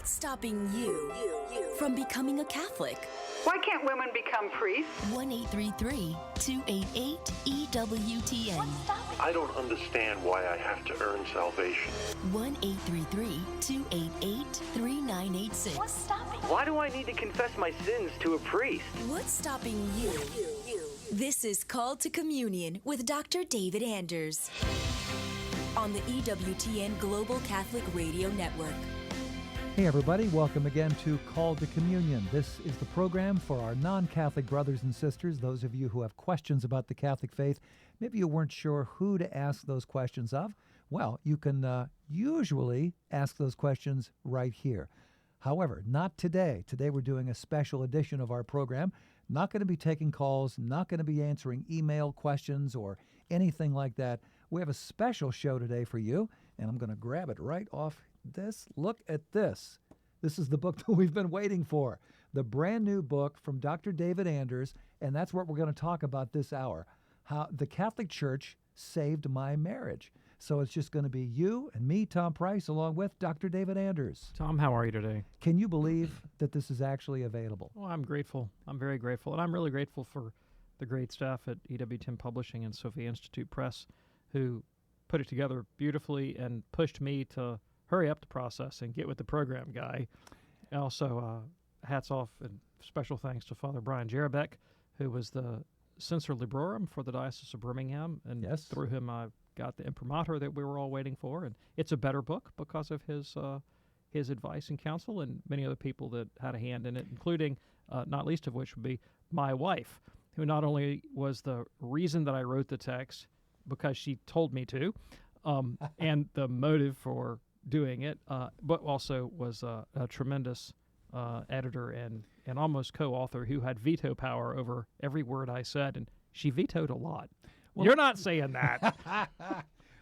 What's stopping you from becoming a Catholic? Why can't women become priests? 1-833-288-EWTN. I don't understand why I have to earn salvation. 1-833-288-3986. What's stopping? Why do I need to confess my sins to a priest? What's stopping you? This is Called to Communion with Dr. David Anders on the EWTN Global Catholic Radio Network. Hey everybody, welcome again to Called to Communion. This is the program for our non-Catholic brothers and sisters, those of you who have questions about the Catholic faith. Maybe you weren't sure who to ask those questions of. Well, you can usually ask those questions right here. However, not today. Today we're doing a special edition of our program. Not going to be taking calls, not going to be answering email questions or anything like that. We have a special show today for you, and I'm going to grab it right off this. Look at this. This is the book that we've been waiting for, the brand new book from Dr. David Anders, and that's what we're going to talk about this hour, how the Catholic Church saved my marriage. So it's just going to be you and me, Tom Price, along with Dr. David Anders. Tom, how are you today? Can you believe that this is actually available? Well, I'm grateful. I'm very grateful. And I'm really grateful for the great staff at EWTN Publishing and Sophia Institute Press who put it together beautifully and pushed me to hurry up the process and get with the program guy. Also, hats off and special thanks to Father Brian Jarabek, who was the Censor Librorum for the Diocese of Birmingham, and yes, through him I got the imprimatur that we were all waiting for. And it's a better book because of his advice and counsel and many other people that had a hand in it, including, not least of which would be my wife, who not only was the reason that I wrote the text because she told me to, and the motive for doing it, but also was a tremendous editor and almost co-author who had veto power over every word I said, and she vetoed a lot. Well, you're not saying that.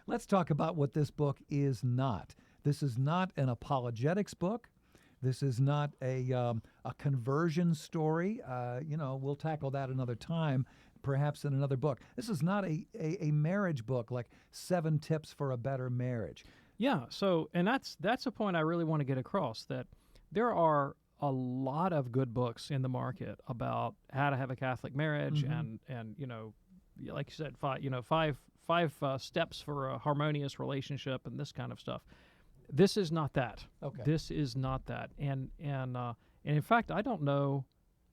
Let's talk about what this book is not. This is not an apologetics book. This is not a conversion story. We'll tackle that another time, perhaps in another book. This is not a marriage book like 7 Tips for a Better Marriage. Yeah, so, and that's a point I really want to get across, that there are a lot of good books in the market about how to have a Catholic marriage, and like you said, five steps for a harmonious relationship and this kind of stuff. This is not that. Okay. This is not that. And in fact, I don't know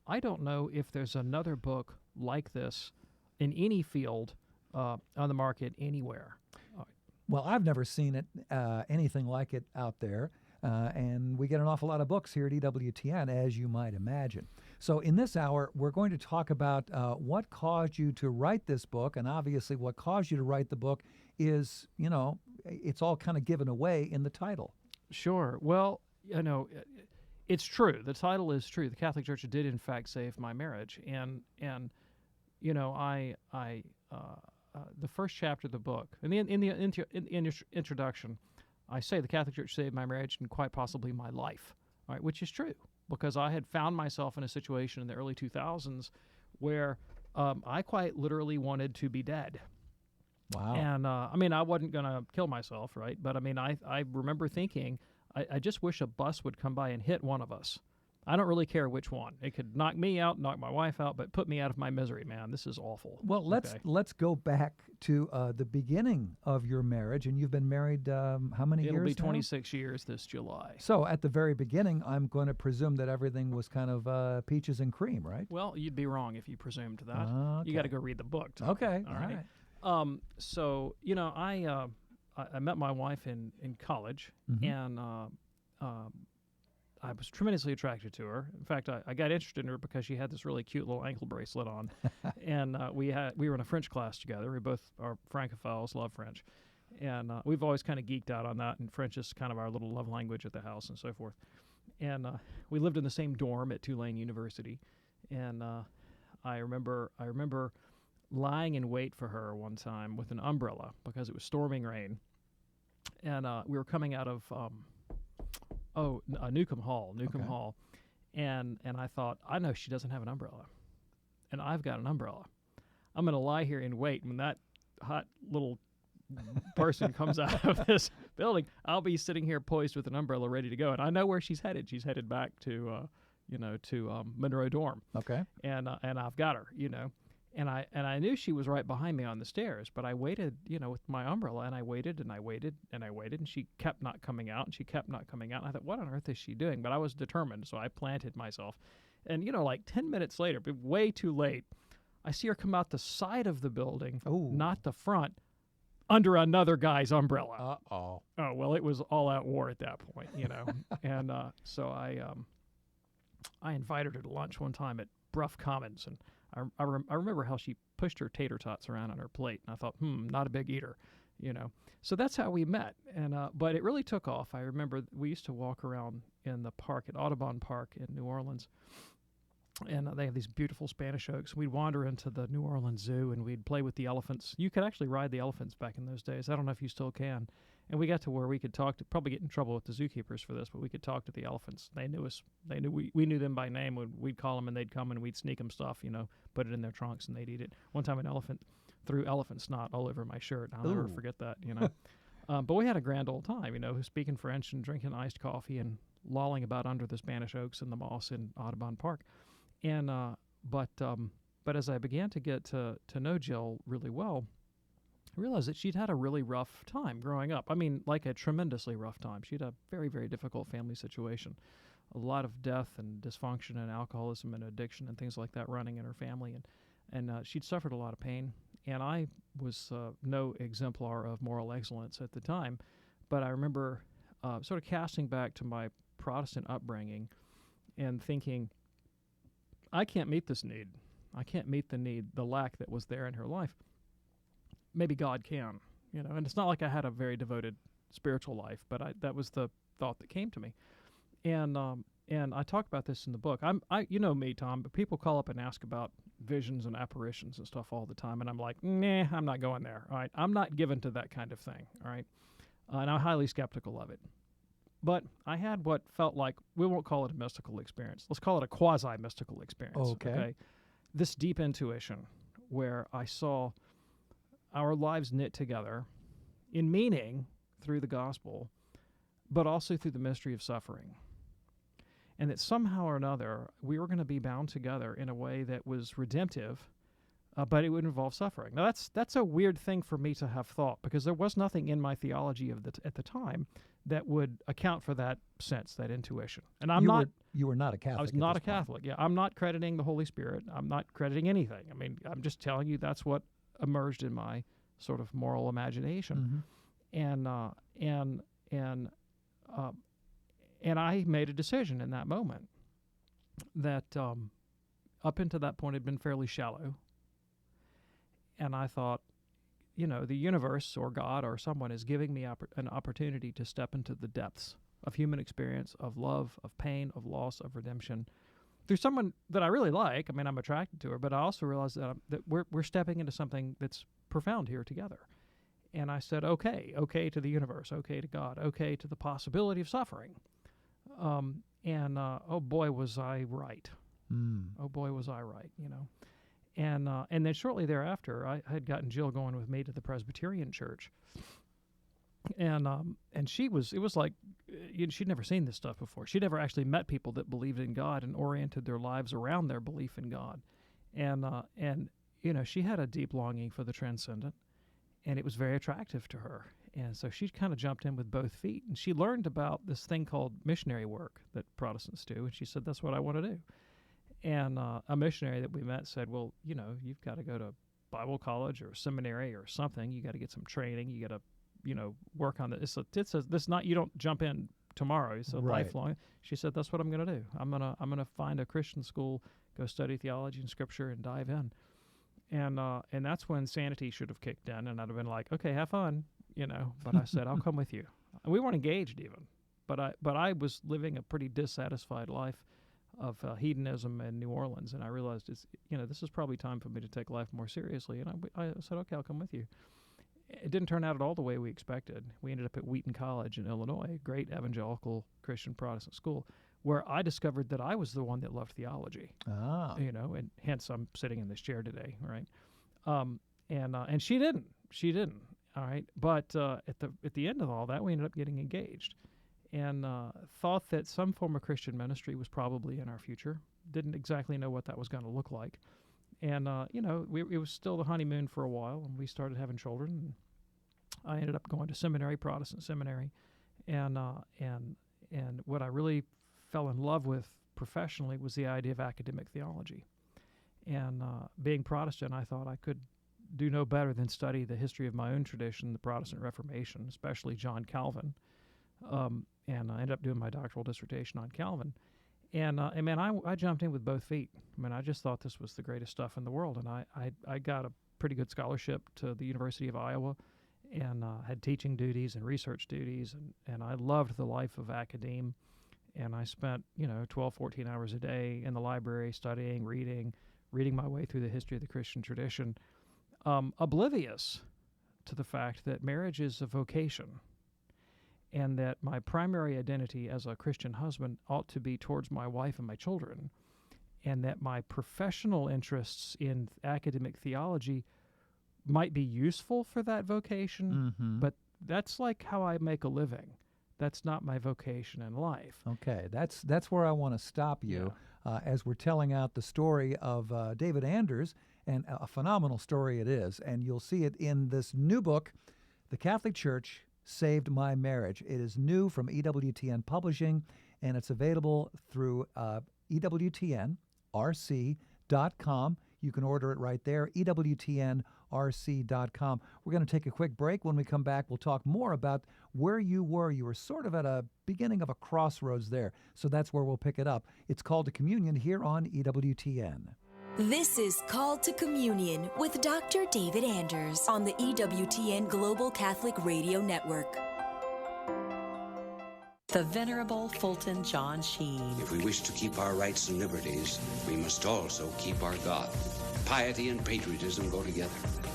if there's another book like this in any field on the market anywhere. Well, I've never seen it, anything like it out there, and we get an awful lot of books here at EWTN, as you might imagine. So in this hour, we're going to talk about what caused you to write this book, and obviously what caused you to write the book is, it's all kind of given away in the title. Sure. Well, it's true. The title is true. The Catholic Church did, in fact, save my marriage, and the first chapter of the book, and in the introduction, I say the Catholic Church saved my marriage and quite possibly my life, all right, which is true, because I had found myself in a situation in the early 2000s where I quite literally wanted to be dead. Wow. And, I wasn't going to kill myself, right? But, I remember thinking, I just wish a bus would come by and hit one of us. I don't really care which one. It could knock me out, knock my wife out, but put me out of my misery, man. This is awful. Well, let's go back to the beginning of your marriage, and you've been married how many years? It'll be now? 26 years this July. So at the very beginning, I'm going to presume that everything was kind of peaches and cream, right? Well, you'd be wrong if you presumed that. Okay. You got to go read the book. Tom. Okay. All right. So I met my wife in college, and I was tremendously attracted to her. In fact, I got interested in her because she had this really cute little ankle bracelet on, and we were in a French class together. We both are Francophiles, love French, and we've always kind of geeked out on that. And French is kind of our little love language at the house and so forth. And we lived in the same dorm at Tulane University, and I remember lying in wait for her one time with an umbrella because it was storming rain, and we were coming out of Newcomb Hall, and I thought, I know she doesn't have an umbrella, and I've got an umbrella. I'm going to lie here and wait when that hot little person comes out of this building, I'll be sitting here poised with an umbrella ready to go. And I know where she's headed. She's headed back to, Monroe Dorm. Okay. And I've got her, And I knew she was right behind me on the stairs, but I waited, with my umbrella, and I waited and I waited and I waited, and she kept not coming out, and she kept not coming out. And I thought, what on earth is she doing? But I was determined, so I planted myself. And, like 10 minutes later, but way too late, I see her come out the side of the building, not the front, under another guy's umbrella. Uh-oh. Oh, well, it was all out war at that point, And so I invited her to lunch one time at Bruff Commons, and I remember how she pushed her tater tots around on her plate, and I thought, not a big eater, So that's how we met, and but it really took off. I remember we used to walk around in the park at Audubon Park in New Orleans, and they have these beautiful Spanish oaks. We'd wander into the New Orleans Zoo, and we'd play with the elephants. You could actually ride the elephants back in those days. I don't know if you still can. And we got to where we could talk to, probably get in trouble with the zookeepers for this, but we could talk to the elephants. They knew us. They knew we knew them by name. We'd call them, and they'd come, and we'd sneak them stuff, put it in their trunks, and they'd eat it. One time an elephant threw elephant snot all over my shirt. I'll never forget that, But we had a grand old time, speaking French and drinking iced coffee and lolling about under the Spanish oaks and the moss in Audubon Park. And but as I began to get to know Jill really well, I realized that she'd had a really rough time growing up. I mean, like a tremendously rough time. She had a very, very difficult family situation. A lot of death and dysfunction and alcoholism and addiction and things like that running in her family. And she'd suffered a lot of pain. And I was no exemplar of moral excellence at the time. But I remember sort of casting back to my Protestant upbringing and thinking, I can't meet this need. I can't meet the need, the lack that was there in her life. Maybe God can, and it's not like I had a very devoted spiritual life, but that was the thought that came to me. And I talk about this in the book. You know me, Tom, but people call up and ask about visions and apparitions and stuff all the time, and I'm like, nah, I'm not going there, all right? I'm not given to that kind of thing, all right? And I'm highly skeptical of it. But I had what felt like, we won't call it a mystical experience. Let's call it a quasi-mystical experience. Okay. This deep intuition where I saw our lives knit together in meaning through the gospel, but also through the mystery of suffering. And that somehow or another, we were going to be bound together in a way that was redemptive, but it would involve suffering. Now, that's a weird thing for me to have thought, because there was nothing in my theology at the time that would account for that sense, that intuition. And You were not a Catholic. I was not a Catholic. Yeah, I'm not crediting the Holy Spirit. I'm not crediting anything. I mean, I'm just telling you that's what emerged in my sort of moral imagination. Mm-hmm. And I made a decision in that moment that up until that point had been fairly shallow. And I thought, the universe or God or someone is giving me an opportunity to step into the depths of human experience, of love, of pain, of loss, of redemption, through someone that I really like. I mean, I'm attracted to her, but I also realized that we're stepping into something that's profound here together. And I said, okay to the universe, okay to God, okay to the possibility of suffering. Oh boy, was I right. Oh boy, was I right, And then shortly thereafter, I had gotten Jill going with me to the Presbyterian church. And it was like, she'd never seen this stuff before. She'd never actually met people that believed in God and oriented their lives around their belief in God. And she had a deep longing for the transcendent, and it was very attractive to her. And so she kind of jumped in with both feet, and she learned about this thing called missionary work that Protestants do, and she said, that's what I want to do. And a missionary that we met said, well, you've got to go to Bible college or seminary or something. You got to get some training. You got to, work on this. You don't jump in tomorrow. It's a lifelong. She said, that's what I'm going to do. I'm gonna find a Christian school, go study theology and scripture, and dive in. And that's when sanity should have kicked in, and I'd have been like, okay, have fun, But I said, I'll come with you. And we weren't engaged even, but I was living a pretty dissatisfied life of hedonism in New Orleans, and I realized this is probably time for me to take life more seriously. And I said, okay, I'll come with you. It didn't turn out at all the way we expected. We ended up at Wheaton College in Illinois, a great evangelical Christian Protestant school, where I discovered that I was the one that loved theology. And hence I'm sitting in this chair today, right? And she didn't. All right, but at the end of all that, we ended up getting engaged, and thought that some form of Christian ministry was probably in our future. Didn't exactly know what that was going to look like, and it was still the honeymoon for a while, and we started having children. And I ended up going to seminary, Protestant seminary, and what I really fell in love with professionally was the idea of academic theology. And being Protestant, I thought I could do no better than study the history of my own tradition, the Protestant Reformation, especially John Calvin. And I ended up doing my doctoral dissertation on Calvin. And man, I jumped in with both feet. I mean, I just thought this was the greatest stuff in the world. And I got a pretty good scholarship to the University of Iowa, and had teaching duties and research duties. And I loved the life of academe. And I spent, 12, 14 hours a day in the library studying, reading my way through the history of the Christian tradition, oblivious to the fact that marriage is a vocation, and that my primary identity as a Christian husband ought to be towards my wife and my children, and that my professional interests in academic theology might be useful for that vocation, but that's like how I make a living. That's not my vocation in life. Okay, that's where I want to stop you as we're telling out the story of David Anders, and a phenomenal story it is. And you'll see it in this new book, The Catholic Church Saved My Marriage. It is new from EWTN Publishing, and it's available through EWTNRC.com. You can order it right there, EWTNRC.com. We're going to take a quick break. When we come back, we'll talk more about where you were. You were sort of at a beginning of a crossroads there, so that's where we'll pick it up. It's Called to Communion here on EWTN. This is Called to Communion with Dr. David Anders on the EWTN Global Catholic Radio Network. The Venerable Fulton John Sheen. If we wish to keep our rights and liberties, we must also keep our God. Piety and patriotism go together.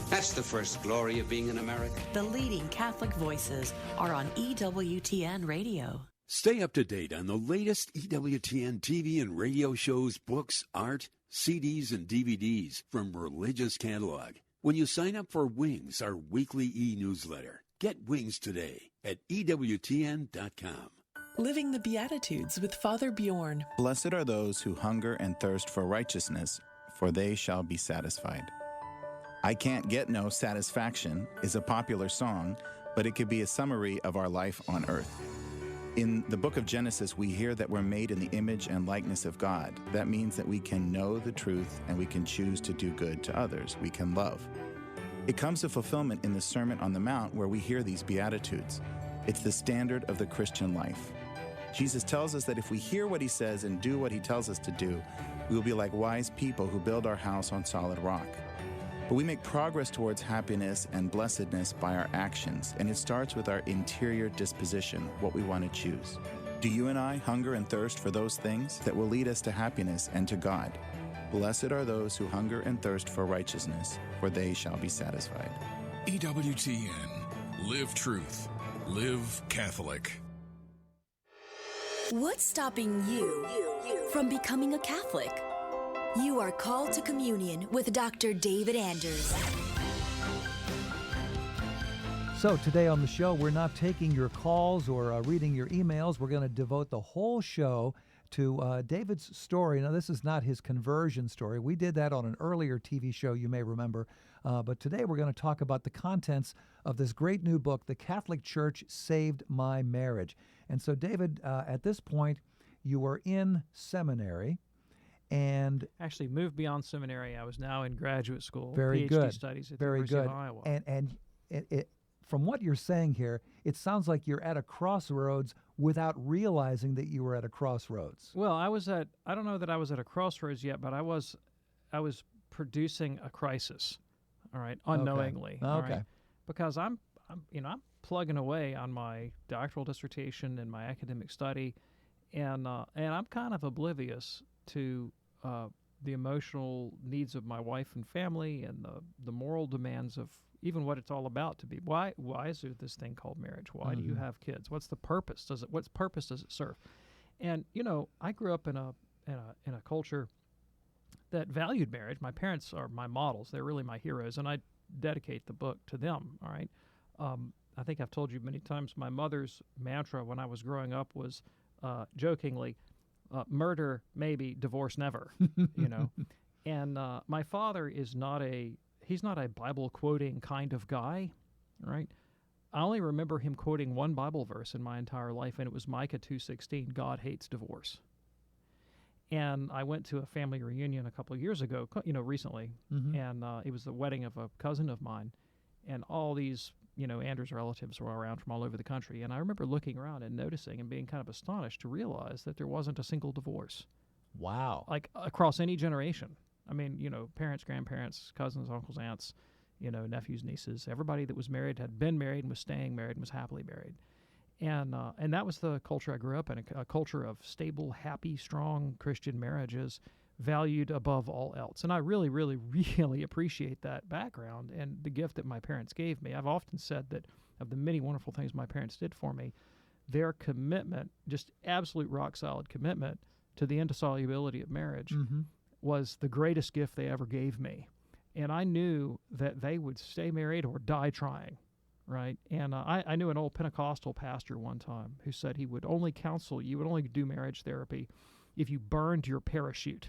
That's the first glory of being an American. The leading Catholic voices are on EWTN Radio. Stay up to date on the latest EWTN TV and radio shows, books, art, CDs, and DVDs from Religious Catalog when you sign up for Wings, our weekly e-newsletter. Get Wings today at EWTN.com. Living the Beatitudes with Father Bjorn. Blessed are those who hunger and thirst for righteousness, for they shall be satisfied. I Can't Get No Satisfaction is a popular song, but it could be a summary of our life on earth. In the book of Genesis, we hear that we're made in the image and likeness of God. That means that we can know the truth and we can choose to do good to others. We can love. It comes to fulfillment in the Sermon on the Mount, where we hear these Beatitudes. It's the standard of the Christian life. Jesus tells us that if we hear what he says and do what he tells us to do, we will be like wise people who build our house on solid rock. But we make progress towards happiness and blessedness by our actions, and it starts with our interior disposition, what we want to choose. Do you and I hunger and thirst for those things that will lead us to happiness and to God? Blessed are those who hunger and thirst for righteousness, for they shall be satisfied. EWTN. Live truth. Live Catholic. What's stopping you from becoming a Catholic? You are called to communion with Dr. David Anders. So today on the show, we're not taking your calls or reading your emails. We're going to devote the whole show to David's story. Now, this is not his conversion story. We did that on an earlier TV show, you may remember. But today we're going to talk about the contents of this great new book, The Catholic Church Saved My Marriage. And so, David, at this point, you were in seminary. And actually moved beyond seminary. I was now in graduate school, very PhD good. studies at Very the University good. of Iowa. And it, from what you're saying here, it sounds like you're at a crossroads without realizing that you were at a crossroads. Well, I don't know that I was at a crossroads yet, but I was producing a crisis, all right, unknowingly. Okay. All right? Because I'm plugging away on my doctoral dissertation and my academic study, and I'm kind of oblivious to the emotional needs of my wife and family, and the moral demands of even what it's all about to be. Why is there this thing called marriage? Why do you have kids? What's the purpose? What purpose does it serve? And I grew up in a culture that valued marriage. My parents are my models; they're really my heroes, and I dedicate the book to them. All right, I think I've told you many times, my mother's mantra when I was growing up was jokingly, murder maybe, divorce never, you know. And my father is he's not a Bible quoting kind of guy, right? I only remember him quoting one Bible verse in my entire life, and it was Micah 2:16, God hates divorce. And I went to a family reunion a couple of years ago, recently, and it was the wedding of a cousin of mine, and all these, Andrew's relatives were around from all over the country. And I remember looking around and noticing and being kind of astonished to realize that there wasn't a single divorce. Wow. Like across any generation. I mean, parents, grandparents, cousins, uncles, aunts, nephews, nieces, everybody that was married had been married and was staying married and was happily married. And that was the culture I grew up in, a culture of stable, happy, strong Christian marriages valued above all else. And I really, really, really appreciate that background and the gift that my parents gave me. I've often said that of the many wonderful things my parents did for me, their commitment, just absolute rock-solid commitment to the indissolubility of marriage was the greatest gift they ever gave me. And I knew that they would stay married or die trying. Right. And I knew an old Pentecostal pastor one time who said he would only counsel, you would only do marriage therapy if you burned your parachute.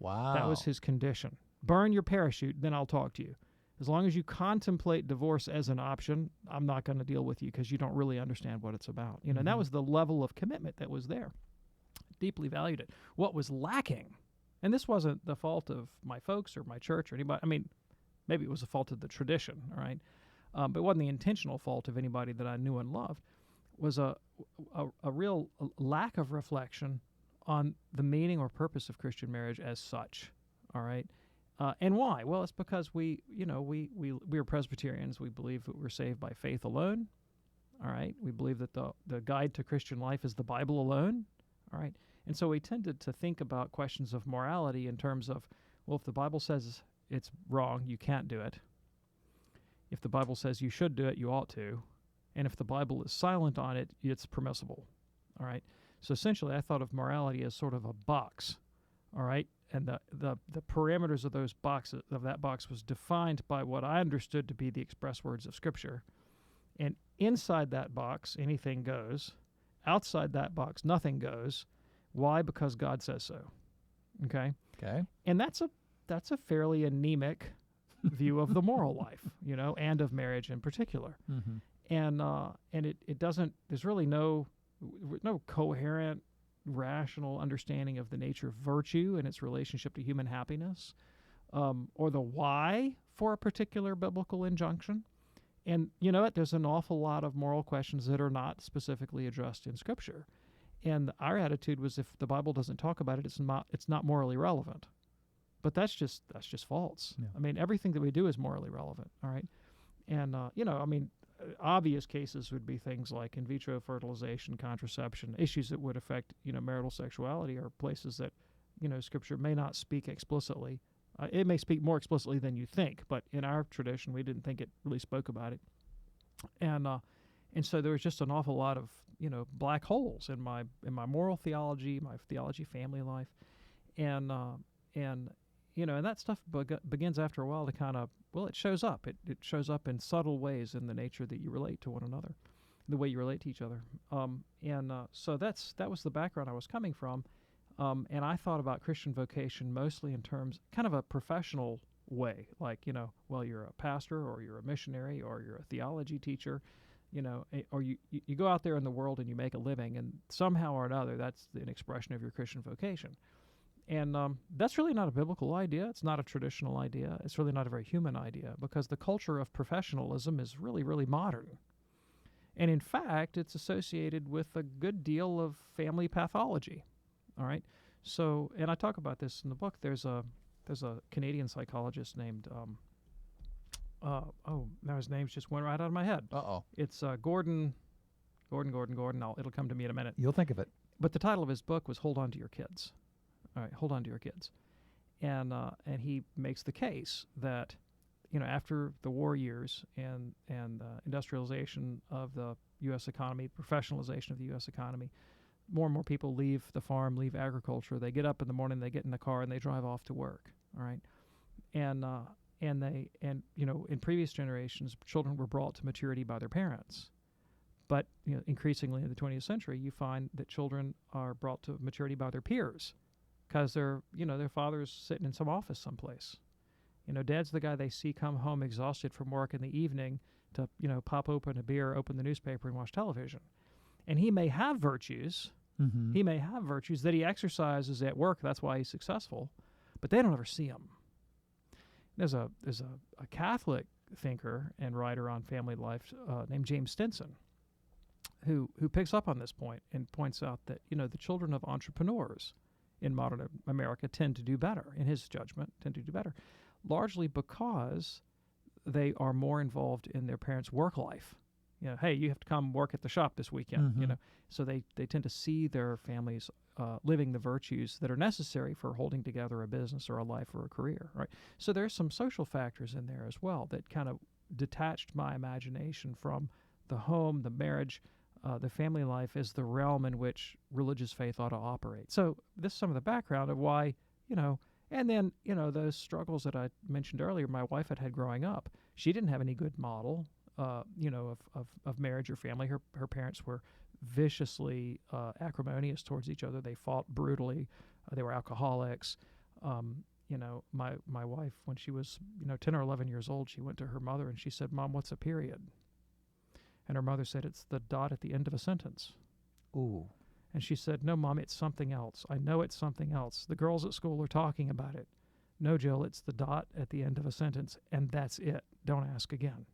Wow. That was his condition. Burn your parachute, then I'll talk to you. As long as you contemplate divorce as an option, I'm not going to deal with you because you don't really understand what it's about. And that was the level of commitment that was there. Deeply valued it. What was lacking, and this wasn't the fault of my folks or my church or anybody, I mean, maybe it was the fault of the tradition, all right? But it wasn't the intentional fault of anybody that I knew and loved, was a real lack of reflection on the meaning or purpose of Christian marriage as such, all right? And why? Well, it's because we are Presbyterians. We believe that we're saved by faith alone, all right? We believe that the guide to Christian life is the Bible alone, all right? And so we tended to think about questions of morality in terms of, well, if the Bible says it's wrong, you can't do it. If the Bible says you should do it, you ought to. And if the Bible is silent on it, it's permissible. All right? So essentially, I thought of morality as sort of a box. All right? And the parameters of that box was defined by what I understood to be the express words of Scripture. And inside that box, anything goes. Outside that box, nothing goes. Why? Because God says so. Okay? Okay. And that's a fairly anemic view of the moral life, and of marriage in particular. And it doesn't, there's really no coherent, rational understanding of the nature of virtue and its relationship to human happiness, or the why for a particular biblical injunction. And there's an awful lot of moral questions that are not specifically addressed in Scripture. And our attitude was, if the Bible doesn't talk about it, it's not morally relevant. But that's just false. Yeah. I mean, everything that we do is morally relevant, all right? And, obvious cases would be things like in vitro fertilization, contraception, issues that would affect, marital sexuality, are places that, Scripture may not speak explicitly. It may speak more explicitly than you think, but in our tradition, we didn't think it really spoke about it. And so there was just an awful lot of, black holes in my moral theology, my theology family life, and that stuff begins after a while to kind of, it shows up. It shows up in subtle ways in the nature that you relate to one another, the way you relate to each other. So that was the background I was coming from. And I thought about Christian vocation mostly in terms, kind of a professional way, like, you're a pastor or you're a missionary or you're a theology teacher, or you go out there in the world and you make a living, and somehow or another that's an expression of your Christian vocation. And that's really not a biblical idea. It's not a traditional idea. It's really not a very human idea, because the culture of professionalism is really, really modern. And in fact, it's associated with a good deal of family pathology. All right? So, and I talk about this in the book. There's a Canadian psychologist named, now his name's just went right out of my head. Uh-oh. It's Gordon. It'll come to me in a minute. You'll think of it. But the title of his book was Hold On to Your Kids. All right, hold on to your kids. And he makes the case that, after the war years and industrialization of the U.S. economy, professionalization of the U.S. economy, more and more people leave the farm, leave agriculture. They get up in the morning, they get in the car, and they drive off to work. All right, and and in previous generations, children were brought to maturity by their parents. But increasingly in the 20th century, you find that children are brought to maturity by their peers, because their father's sitting in some office someplace. Dad's the guy they see come home exhausted from work in the evening to pop open a beer, open the newspaper, and watch television. And he may have virtues. Mm-hmm. He may have virtues that he exercises at work. That's why he's successful. But they don't ever see him. There's a Catholic thinker and writer on family life named James Stinson, who picks up on this point and points out that the children of entrepreneurs in modern America tend to do better, in his judgment, largely because they are more involved in their parents' work life. Hey, you have to come work at the shop this weekend. Mm-hmm. So they tend to see their families living the virtues that are necessary for holding together a business or a life or a career, right? So there's some social factors in there as well that kind of detached my imagination from the home, the marriage, the family life as the realm in which religious faith ought to operate. So this is some of the background of why, and then, those struggles that I mentioned earlier my wife had growing up. She didn't have any good model, of marriage or family. Her parents were viciously acrimonious towards each other. They fought brutally. They were alcoholics. My wife, when she was 10 or 11 years old, she went to her mother and she said, "Mom, what's a period?" And her mother said, "It's the dot at the end of a sentence." Ooh. And she said, "No, Mom, it's something else. I know it's something else. The girls at school are talking about it." "No, Jill, it's the dot at the end of a sentence, and that's it. Don't ask again."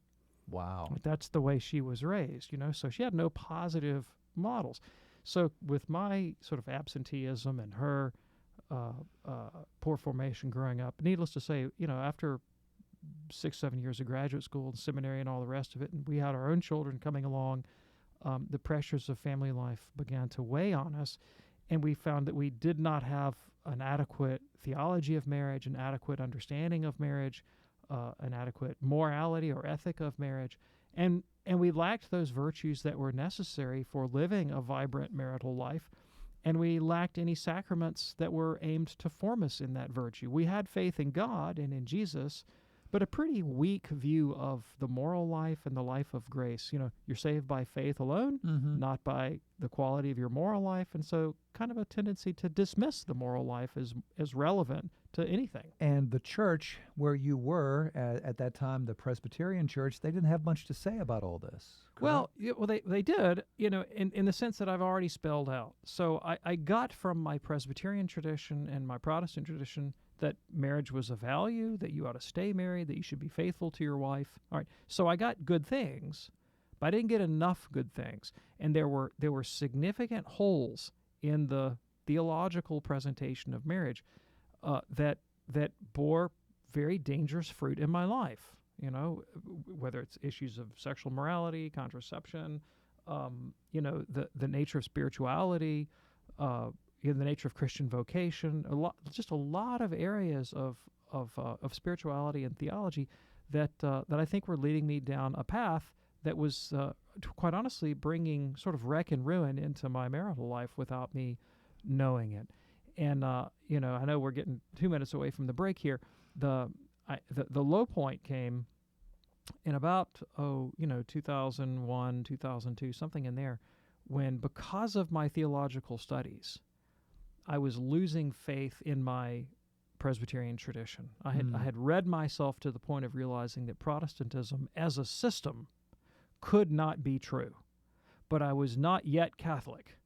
Wow. But that's the way she was raised, so she had no positive models. So with my sort of absenteeism and her poor formation growing up, needless to say, after 6-7 years of graduate school and seminary and all the rest of it, and we had our own children coming along, the pressures of family life began to weigh on us, and we found that we did not have an adequate theology of marriage, an adequate understanding of marriage, an adequate morality or ethic of marriage, and we lacked those virtues that were necessary for living a vibrant marital life, and we lacked any sacraments that were aimed to form us in that virtue. We had faith in God and in Jesus, but a pretty weak view of the moral life and the life of grace. You're saved by faith alone, Mm-hmm. not by the quality of your moral life, and so kind of a tendency to dismiss the moral life as relevant to anything. And the church where you were at that time, the Presbyterian church, they didn't have much to say about all this. Correct? Well, they did, in the sense that I've already spelled out. So I got from my Presbyterian tradition and my Protestant tradition that marriage was a value, that you ought to stay married, that you should be faithful to your wife. All right, so I got good things, but I didn't get enough good things. And there were significant holes in the theological presentation of marriage that bore very dangerous fruit in my life. Whether it's issues of sexual morality, contraception, the nature of spirituality, the nature of Christian vocation, a lot of areas of spirituality and theology that I think were leading me down a path that was, quite honestly, bringing sort of wreck and ruin into my marital life without me knowing it. And I know we're getting 2 minutes away from the break here. The low point came in about 2001, 2002, something in there, when, because of my theological studies, I was losing faith in my Presbyterian tradition. I had read myself to the point of realizing that Protestantism as a system could not be true, but I was not yet Catholic,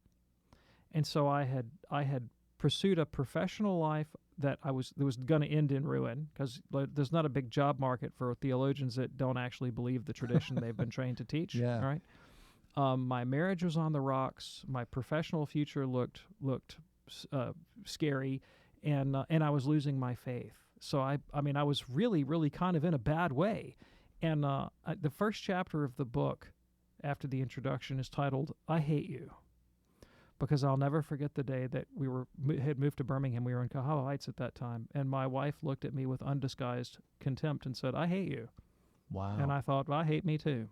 and so I had pursued a professional life that was going to end in ruin, because there's not a big job market for theologians that don't actually believe the tradition they've been trained to teach. Yeah. Right. My marriage was on the rocks. My professional future looked scary, and I was losing my faith. So I was really, really kind of in a bad way. And the first chapter of the book, after the introduction, is titled "I Hate You," because I'll never forget the day that we had moved to Birmingham. We were in Cahawa Heights at that time, and my wife looked at me with undisguised contempt and said, "I hate you." Wow. And I thought, well, I hate me too.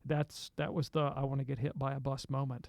That was the I want to get hit by a bus moment.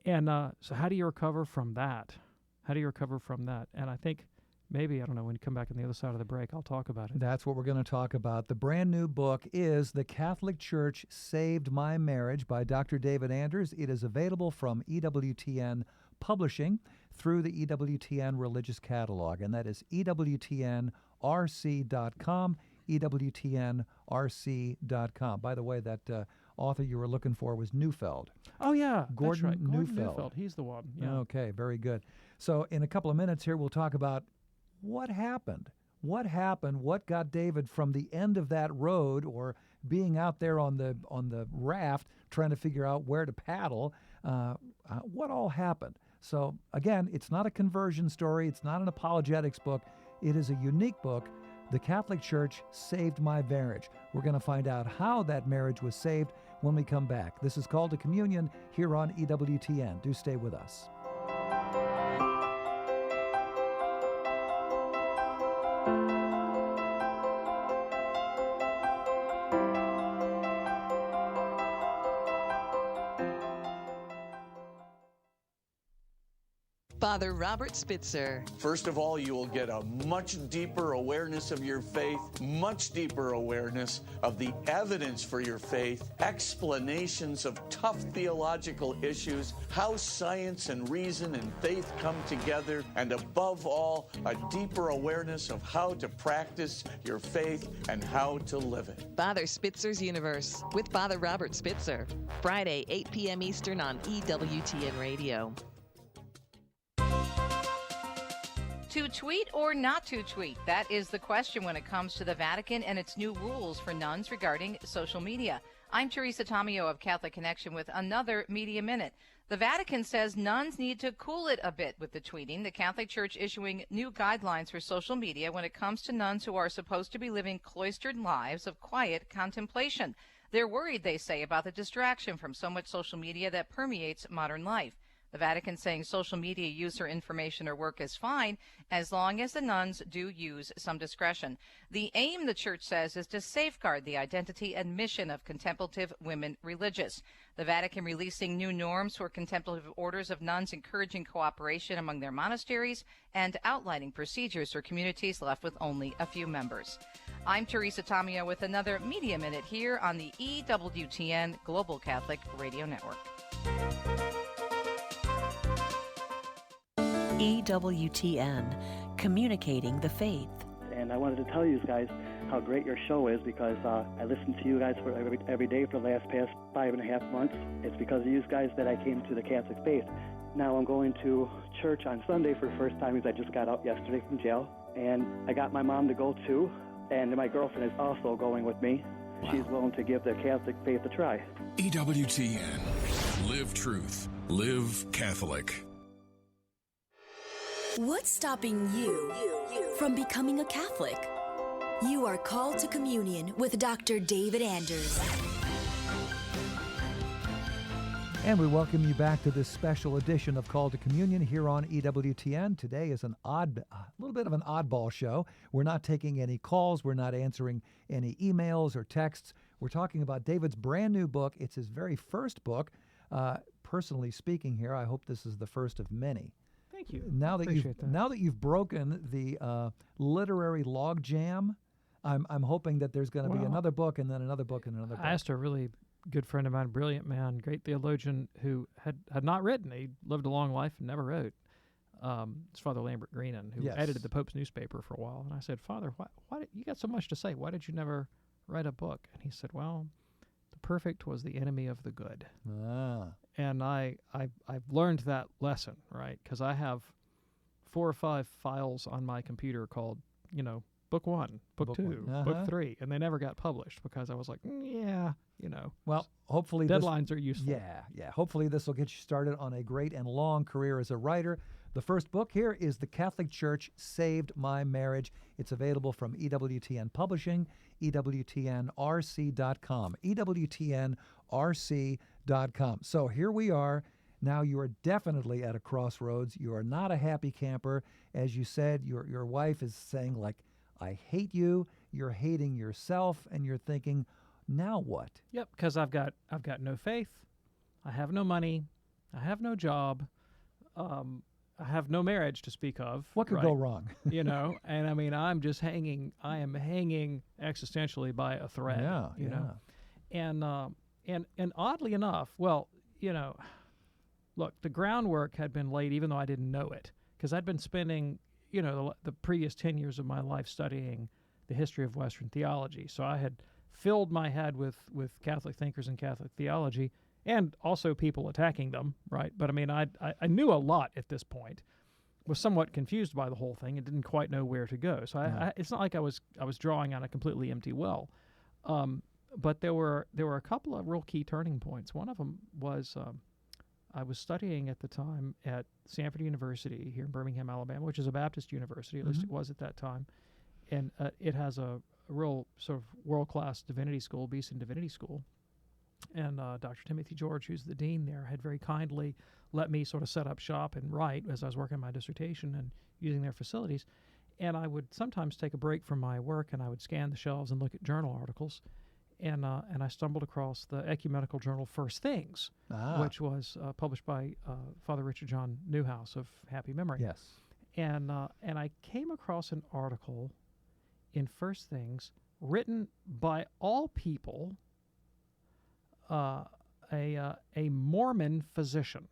And so how do you recover from that? And I think, maybe, I don't know, when you come back on the other side of the break, I'll talk about it. That's what we're going to talk about. The brand new book is The Catholic Church Saved My Marriage by Dr. David Anders. It is available from EWTN Publishing through the EWTN Religious Catalog, and that is EWTNRC.com, EWTNRC.com. By the way, that author you were looking for was Neufeld. Oh, yeah. Gordon, that's right. Gordon Neufeld. He's the one. Yeah. Okay, very good. So in a couple of minutes here, we'll talk about what happened. What happened? What got David from the end of that road, or being out there on the raft trying to figure out where to paddle? What all happened? So again, it's not a conversion story. It's not an apologetics book. It is a unique book. The Catholic Church Saved My Marriage. We're going to find out how that marriage was saved when we come back. This is Called to Communion here on EWTN. Do stay with us. Father Robert Spitzer. First of all, you will get a much deeper awareness of your faith, much deeper awareness of the evidence for your faith, explanations of tough theological issues, how science and reason and faith come together, and above all, a deeper awareness of how to practice your faith and how to live it. Father Spitzer's Universe with Father Robert Spitzer. Friday, 8 p.m. Eastern on EWTN Radio. To tweet or not to tweet? That is the question when it comes to the Vatican and its new rules for nuns regarding social media. I'm Teresa Tomeo of Catholic Connection with another Media Minute. The Vatican says nuns need to cool it a bit with the tweeting. The Catholic Church issuing new guidelines for social media when it comes to nuns who are supposed to be living cloistered lives of quiet contemplation. They're worried, they say, about the distraction from so much social media that permeates modern life. The Vatican saying social media use for information or work is fine as long as the nuns do use some discretion. The aim, the Church says, is to safeguard the identity and mission of contemplative women religious. The Vatican releasing new norms for contemplative orders of nuns encouraging cooperation among their monasteries and outlining procedures for communities left with only a few members. I'm Teresa Tomeo with another Media Minute here on the EWTN Global Catholic Radio Network. EWTN, communicating the faith. And I wanted to tell you guys how great your show is because I listen to you guys for every day for the past 5.5 months. It's because of you guys that I came to the Catholic faith. Now I'm going to church on Sunday for the first time because I just got out yesterday from jail. And I got my mom to go too, and my girlfriend is also going with me. Wow. She's willing to give the Catholic faith a try. EWTN. Live truth. Live Catholic. What's stopping you from becoming a Catholic? You are called to communion with Dr. David Anders. And we welcome you back to this special edition of Call to Communion here on EWTN. Today is a little bit of an oddball show. We're not taking any calls. We're not answering any emails or texts. We're talking about David's brand new book. It's his very first book. Personally speaking here, I hope this is the first of many. Thank you. Now that you've broken the literary logjam, I'm hoping that there's going to be another book and then another book and another book. I asked a really good friend of mine, brilliant man, great theologian who had not written. He lived a long life and never wrote. It's Father Lambert Greenan, who edited the Pope's newspaper for a while. And I said, Father, why did, you got so much to say. Why did you never write a book? And he said, well, the perfect was the enemy of the good. And I've learned that lesson, right? Because I have 4 or 5 files on my computer called, book 1, book 2, book 3, and they never got published because I was like, Well, hopefully deadlines are useful. Yeah. Hopefully this will get you started on a great and long career as a writer. The first book here is The Catholic Church Saved My Marriage. It's available from EWTN Publishing, EWTNRC.com, EWTNRC.com. So here we are. Now you are definitely at a crossroads. You are not a happy camper. As you said, your wife is saying, like, I hate you. You're hating yourself, and you're thinking, now what? Yep, because I've got no faith. I have no money. I have no job. I have no marriage to speak of. What could go wrong? You know, and I mean, I am hanging existentially by a thread. Yeah, you know, and oddly enough, well, you know, look, the groundwork had been laid, even though I didn't know it, because I'd been spending, you know, the previous 10 years of my life studying the history of Western theology. So I had filled my head with Catholic thinkers and Catholic theology, and also people attacking them, right? But I mean, I knew a lot at this point, was somewhat confused by the whole thing, and didn't quite know where to go. So it's not like I was drawing on a completely empty well. But there were a couple of real key turning points. One of them was I was studying at the time at Stanford University here in Birmingham, Alabama, which is a Baptist university, at least it was at that time. And it has a real sort of world-class divinity school, Beeson Divinity School. And Dr. Timothy George, who's the dean there, had very kindly let me sort of set up shop and write as I was working on my dissertation and using their facilities. And I would sometimes take a break from my work, and I would scan the shelves and look at journal articles. And I stumbled across the ecumenical journal First Things, which was published by Father Richard John Newhouse of happy memory. Yes. And I came across an article in First Things written by all people, a Mormon physician.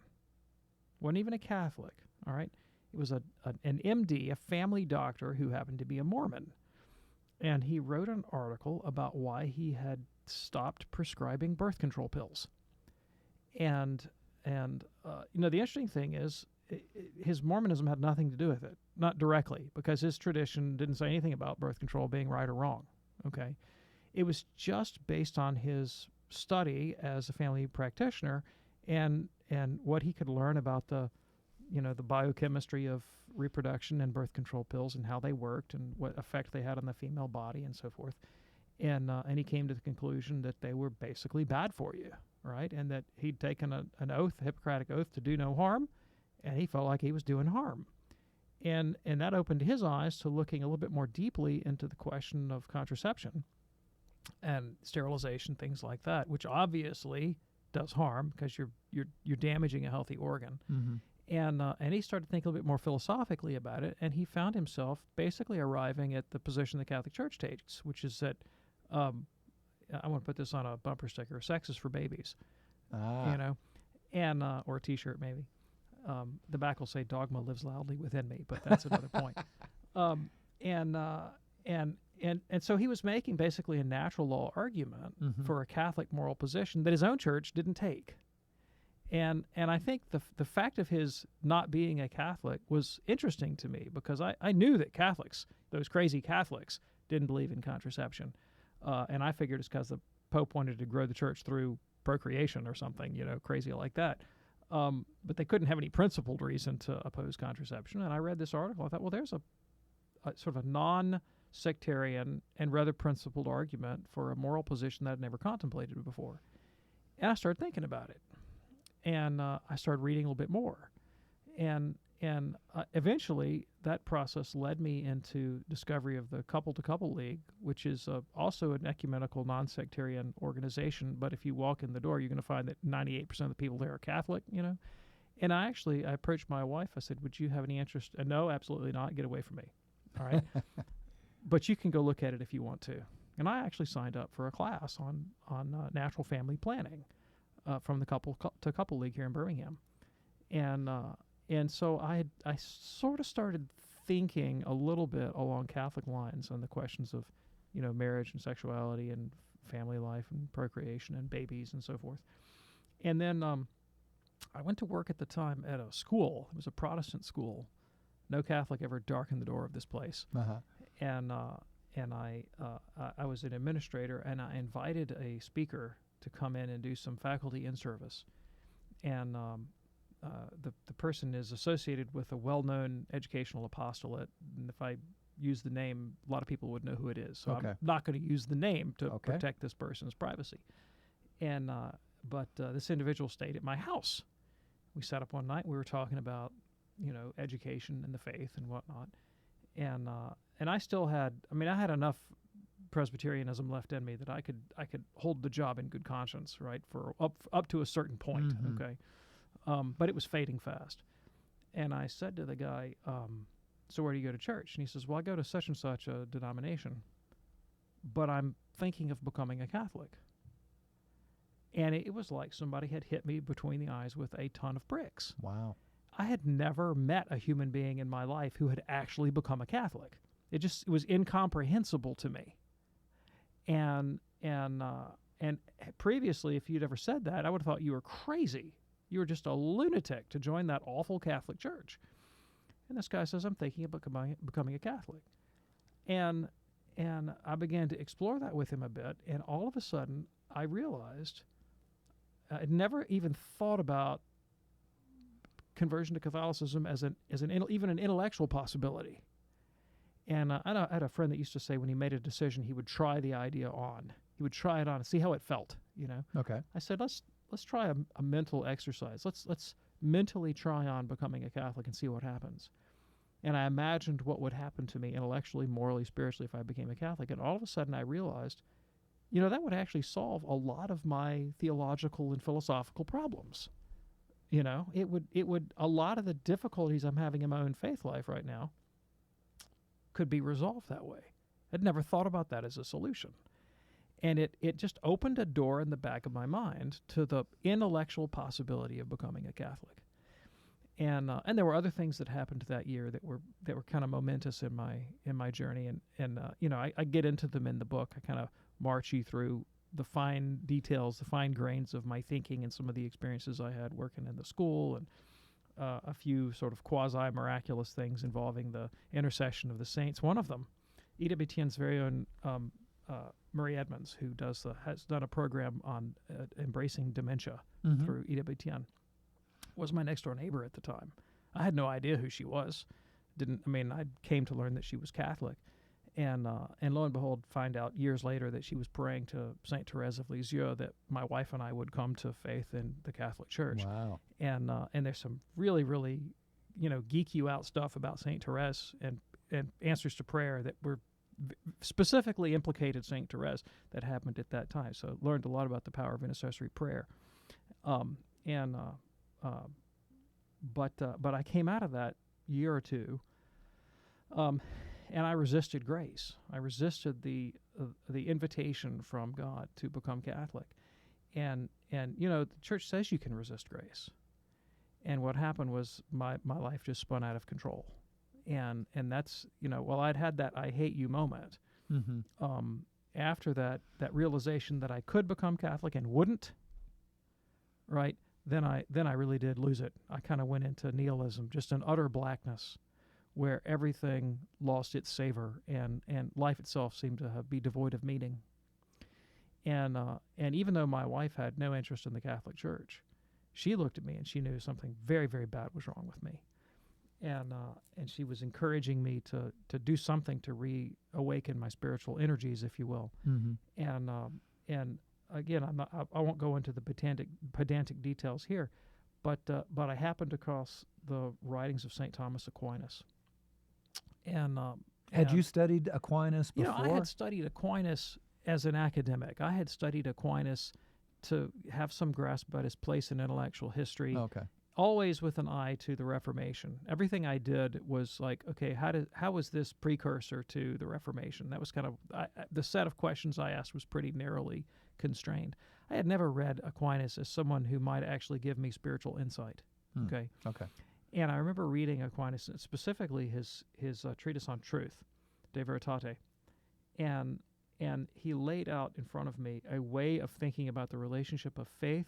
Wasn't even a Catholic, all right? It was an MD, a family doctor who happened to be a Mormon. And he wrote an article about why he had stopped prescribing birth control pills. And you know, the interesting thing is his Mormonism had nothing to do with it, not directly, because his tradition didn't say anything about birth control being right or wrong, okay? It was just based on his study as a family practitioner and what he could learn about the biochemistry of reproduction and birth control pills and how they worked and what effect they had on the female body and so forth. And he came to the conclusion that they were basically bad for you, right? And that he'd taken an oath, a Hippocratic oath, to do no harm, and he felt like he was doing harm. And that opened his eyes to looking a little bit more deeply into the question of contraception and sterilization, things like that, which obviously does harm because you're damaging a healthy organ. Mm-hmm. And he started thinking a little bit more philosophically about it, and he found himself basically arriving at the position the Catholic Church takes, which is that I want to put this on a bumper sticker: sex is for babies, you know, and or a T-shirt maybe. The back will say "Dogma lives loudly within me," but that's another point. And so he was making basically a natural law argument for a Catholic moral position that his own church didn't take. And I think the fact of his not being a Catholic was interesting to me, because I knew that Catholics, those crazy Catholics, didn't believe in contraception. And I figured it's because the Pope wanted to grow the church through procreation or something, you know, crazy like that. But they couldn't have any principled reason to oppose contraception. And I read this article. I thought, well, there's a sort of a non-sectarian and rather principled argument for a moral position that I'd never contemplated before. And I started thinking about it. And I started reading a little bit more. And eventually that process led me into discovery of the Couple to Couple League, which is also an ecumenical non-sectarian organization. But if you walk in the door, you're going to find that 98% of the people there are Catholic, you know. And I approached my wife. I said, would you have any interest? No, absolutely not. Get away from me. All right. But you can go look at it if you want to. And I actually signed up for a class on natural family planning from the Couple to Couple League here in Birmingham. And so I sort of started thinking a little bit along Catholic lines on the questions of, you know, marriage and sexuality and family life and procreation and babies and so forth. And then I went to work at the time at a school. It was a Protestant school. No Catholic ever darkened the door of this place. And I was an administrator, and I invited a speaker to come in and do some faculty in-service. And the person is associated with a well-known educational apostolate, and if I use the name, a lot of people would know who it is. So I'm not going to use the name to protect this person's privacy. And but this individual stayed at my house. We sat up one night. We were talking about, you know, education and the faith and whatnot. And I still had, I had enough Presbyterianism left in me that I could hold the job in good conscience, right, for up to a certain point, okay. But it was fading fast. And I said to the guy, so where do you go to church? And he says, well, I go to such and such a denomination, but I'm thinking of becoming a Catholic. And it was like somebody had hit me between the eyes with a ton of bricks. Wow. I had never met a human being in my life who had actually become a Catholic. It was incomprehensible to me. And previously, if you'd ever said that, I would have thought you were crazy. You were just a lunatic to join that awful Catholic church. And this guy says, I'm thinking of becoming a Catholic. And I began to explore that with him a bit, and all of a sudden, I realized I'd never even thought about conversion to Catholicism as even an intellectual possibility. And I had a friend that used to say when he made a decision, he would try the idea on. He would try it on and see how it felt, you know. Okay. I said, let's try a mental exercise. Let's mentally try on becoming a Catholic and see what happens. And I imagined what would happen to me intellectually, morally, spiritually if I became a Catholic. And all of a sudden I realized, you know, that would actually solve a lot of my theological and philosophical problems. You know, it would a lot of the difficulties I'm having in my own faith life right now could be resolved that way. I'd never thought about that as a solution. And it just opened a door in the back of my mind to the intellectual possibility of becoming a Catholic. And there were other things that happened that year that were kind of momentous in my journey. And you know, I get into them in the book. I kind of march you through the fine details, the fine grains of my thinking and some of the experiences I had working in the school, and a few sort of quasi-miraculous things involving the intercession of the saints. One of them, EWTN's very own Marie Edmonds, who has done a program on embracing dementia through EWTN, was my next door neighbor at the time. I had no idea who she was. I came to learn that she was Catholic, and lo and behold, find out years later that she was praying to Saint Therese of Lisieux that my wife and I would come to faith in the Catholic Church. Wow. And there's some really, really, you know, geek you out stuff about Saint Therese and answers to prayer that were specifically implicated Saint Therese that happened at that time. So learned a lot about the power of intercessory prayer. But I came out of that year or two, and I resisted grace. I resisted the invitation from God to become Catholic, and you know, the church says you can resist grace, and what happened was my life just spun out of control, and that's, you know, while I'd had that I hate you moment, after that realization that I could become Catholic and wouldn't, right? Then I really did lose it. I kind of went into nihilism, just an utter blackness, where everything lost its savor and life itself seemed to be devoid of meaning. And even though my wife had no interest in the Catholic Church, she looked at me and she knew something very, very bad was wrong with me. And she was encouraging me to do something to reawaken my spiritual energies, if you will. And again, I won't go into the pedantic details here, but I happened across the writings of St. Thomas Aquinas. Had you studied Aquinas before? You know, I had studied Aquinas as an academic. I had studied Aquinas to have some grasp about his place in intellectual history. Okay. Always with an eye to the Reformation. Everything I did was like, okay, how was this precursor to the Reformation? That was kind of the set of questions I asked was pretty narrowly constrained. I had never read Aquinas as someone who might actually give me spiritual insight. Okay. And I remember reading Aquinas, specifically his treatise on truth, De Veritate, and he laid out in front of me a way of thinking about the relationship of faith,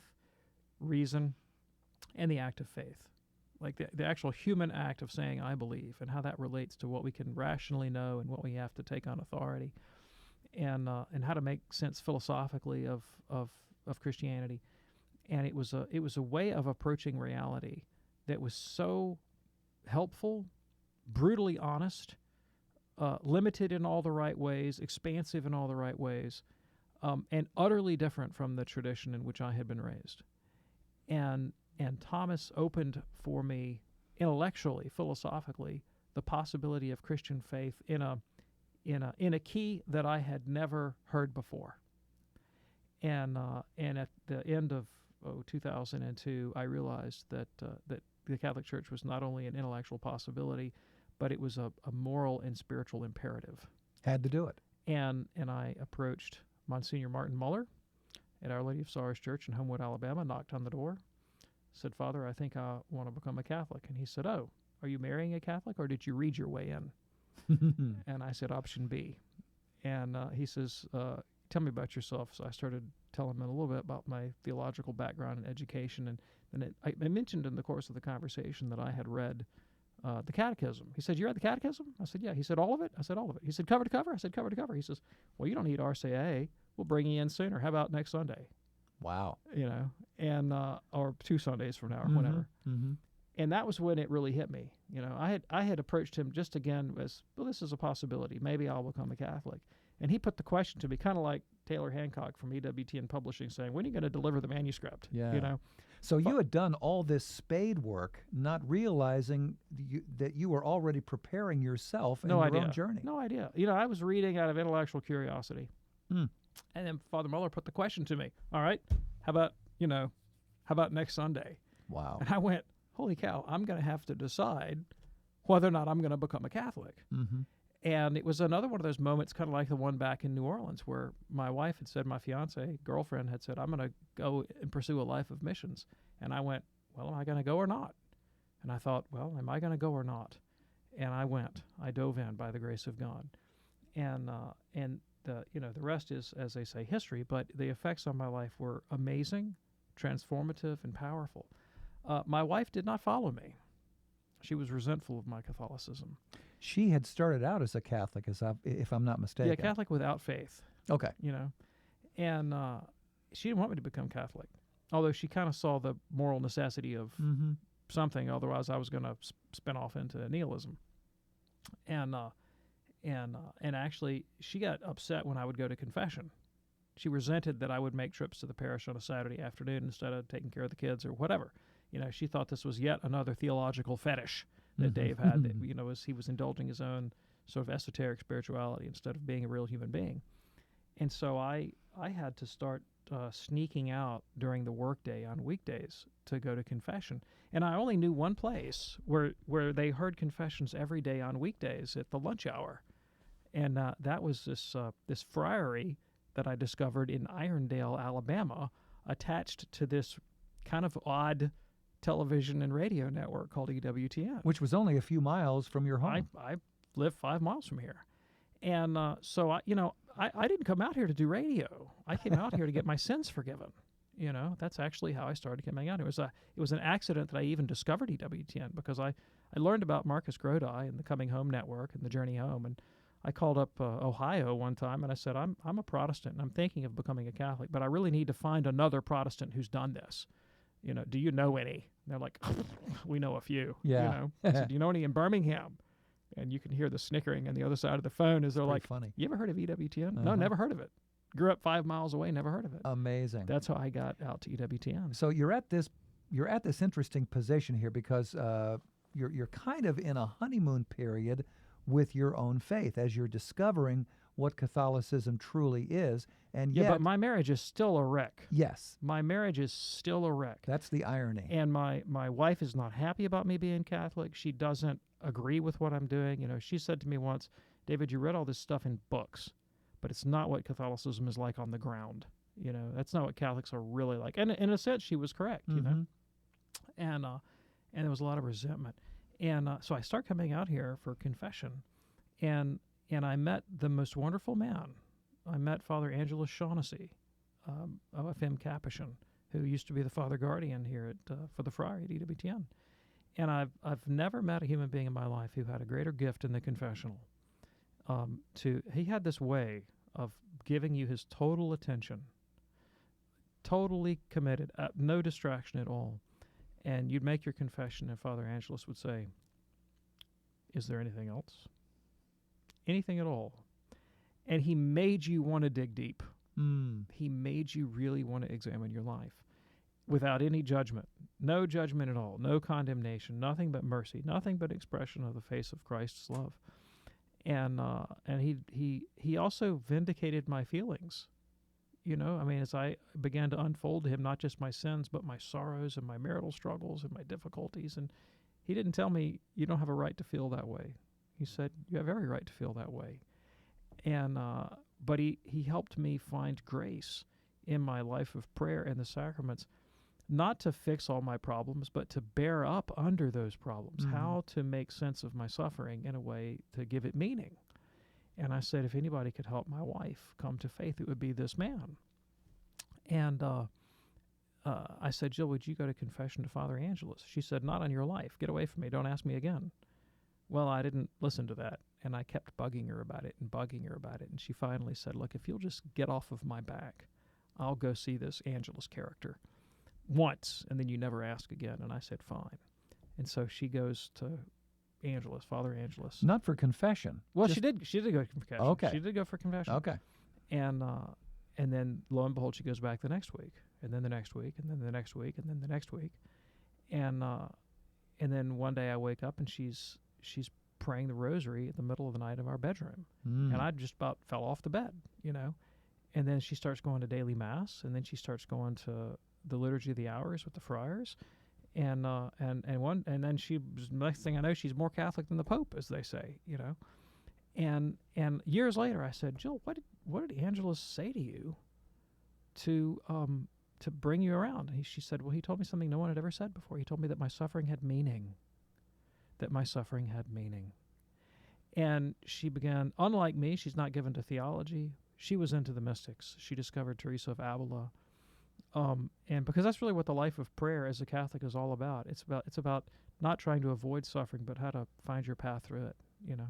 reason, and the act of faith, like the actual human act of saying I believe, and how that relates to what we can rationally know and what we have to take on authority, and how to make sense philosophically of Christianity. And it was a way of approaching reality that was so helpful, brutally honest, limited in all the right ways, expansive in all the right ways, and utterly different from the tradition in which I had been raised. And Thomas opened for me intellectually, philosophically, the possibility of Christian faith in a key that I had never heard before. And at the end of 2002, I realized that the Catholic Church was not only an intellectual possibility, but it was a moral and spiritual imperative. Had to do it. And I approached Monsignor Martin Muller at Our Lady of Sorrows Church in Homewood, Alabama, knocked on the door, said, Father, I think I want to become a Catholic. And he said, oh, are you marrying a Catholic or did you read your way in? And I said, option B. And he says, tell me about yourself. So I started telling him a little bit about my theological background and education. And then I mentioned in the course of the conversation that I had read the Catechism. He said, you read the Catechism? I said, yeah. He said, all of it? I said, all of it. He said, cover to cover? I said, cover to cover. He says, well, you don't need RCIA. We'll bring you in sooner. How about next Sunday? Wow. You know, and or 2 Sundays from now or whatever. Mm-hmm. And that was when it really hit me. You know, I had approached him just again as, well, this is a possibility. Maybe I'll become a Catholic. And he put the question to me, kind of like Taylor Hancock from EWTN Publishing saying, when are you going to deliver the manuscript? Yeah. You know? So you had done all this spade work, not realizing that you were already preparing yourself in your own journey. No idea. You know, I was reading out of intellectual curiosity. And then Father Muller put the question to me, all right, how about next Sunday? Wow. And I went, holy cow, I'm going to have to decide whether or not I'm going to become a Catholic. Mm-hmm. And it was another one of those moments, kind of like the one back in New Orleans, where my wife had said, my fiance, girlfriend, had said, I'm going to go and pursue a life of missions. And I went, well, am I going to go or not? And I thought, well, am I going to go or not? And I went. I dove in by the grace of God. And the rest is, as they say, history. But the effects on my life were amazing, transformative, and powerful. My wife did not follow me. She was resentful of my Catholicism. She had started out as a Catholic, if I'm not mistaken. Yeah, Catholic without faith. Okay. You know, and she didn't want me to become Catholic, although she kind of saw the moral necessity of something. Otherwise, I was going to spin off into nihilism. And actually, she got upset when I would go to confession. She resented that I would make trips to the parish on a Saturday afternoon instead of taking care of the kids or whatever. You know, she thought this was yet another theological fetish that Dave had, that, you know, as he was indulging his own sort of esoteric spirituality instead of being a real human being. And so I had to start sneaking out during the workday on weekdays to go to confession. And I only knew one place where they heard confessions every day on weekdays at the lunch hour. And that was this friary that I discovered in Irondale, Alabama, attached to this kind of odd television and radio network called EWTN. Which was only a few miles from your home. I live 5 miles from here. And so, I didn't come out here to do radio. I came out here to get my sins forgiven. You know, that's actually how I started coming out here. It was an accident that I even discovered EWTN, because I learned about Marcus Grodi and the Coming Home Network and the Journey Home. And I called up Ohio one time and I said, I'm a Protestant and I'm thinking of becoming a Catholic, but I really need to find another Protestant who's done this. You know, do you know any? And they're like, we know a few. Yeah. You know? I said, do you know any in Birmingham? And you can hear the snickering on the other side of the phone as they're like, funny. You ever heard of EWTN? No, never heard of it. Grew up 5 miles away, never heard of it. Amazing. That's how I got out to EWTN. So you're at this interesting position here because you're kind of in a honeymoon period with your own faith as you're discovering what Catholicism truly is. And yeah, but my marriage is still a wreck. Yes. My marriage is still a wreck. That's the irony. And my wife is not happy about me being Catholic. She doesn't agree with what I'm doing. You know, she said to me once, David, you read all this stuff in books, but it's not what Catholicism is like on the ground. You know, that's not what Catholics are really like. And in a sense, she was correct, you know. And there was a lot of resentment. And so I start coming out here for confession, and I met the most wonderful man. I met Father Angelus Shaughnessy, OFM Capuchin, who used to be the Father Guardian here for the Friary at EWTN. And I've never met a human being in my life who had a greater gift in the confessional. He had this way of giving you his total attention, totally committed, no distraction at all. And you'd make your confession, and Father Angelus would say, is there anything else? Anything at all? And he made you want to dig deep. He made you really want to examine your life without any judgment. No judgment at all. No condemnation. Nothing but mercy. Nothing but expression of the face of Christ's love. And he also vindicated my feelings. you know, I mean, as I began to unfold to him not just my sins, but my sorrows and my marital struggles and my difficulties. And he didn't tell me, you don't have a right to feel that way. He said, you have every right to feel that way. And but he helped me find grace in my life of prayer and the sacraments, not to fix all my problems, but to bear up under those problems, how to make sense of my suffering in a way to give it meaning. And I said, if anybody could help my wife come to faith, it would be this man. And I said, Jill, would you go to confession to Father Angelus? She said, not on your life. Get away from me. Don't ask me again. Well, I didn't listen to that, and I kept bugging her about it. And she finally said, look, if you'll just get off of my back, I'll go see this Angelus character once, and then you never ask again. And I said, fine. And so she goes to Angelus, Father Angelus. Not for confession. Well, she did go for confession. Okay. She did go for confession. Okay. And then, lo and behold, she goes back the next week, and then the next week, and then the next week, and then the next week. And then one day I wake up, and she's praying the rosary in the middle of the night in our bedroom. And I just about fell off the bed, you know. And then she starts going to daily mass, and then she starts going to the Liturgy of the Hours with the friars. And then she, next thing I know, she's more Catholic than the Pope, as they say, you know. And years later, I said, Jill, what did Angelus say to you to bring you around? And she said, well, he told me something no one had ever said before. He told me that my suffering had meaning. And she began, unlike me, she's not given to theology. She was into the mystics. She discovered Teresa of Avila. And because that's really what the life of prayer as a Catholic is all about. It's about not trying to avoid suffering, but how to find your path through it, you know,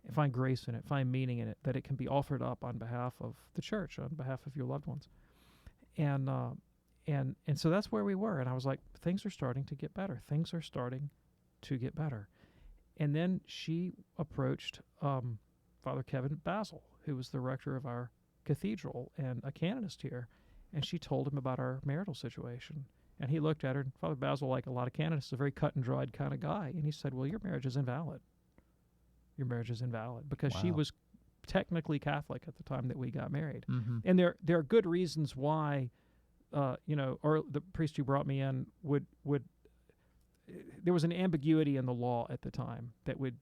and find grace in it, find meaning in it, that it can be offered up on behalf of the church, on behalf of your loved ones. And so that's where we were. And I was like, things are starting to get better. And then she approached Father Kevin Basil, who was the rector of our cathedral and a canonist here, and she told him about our marital situation. And he looked at her, and Father Basil, like a lot of canonists, is a very cut-and-dried kind of guy, and he said, well, your marriage is invalid. Because she was technically Catholic at the time that we got married. And there are good reasons why, you know, or the priest who brought me in would there was an ambiguity in the law at the time that would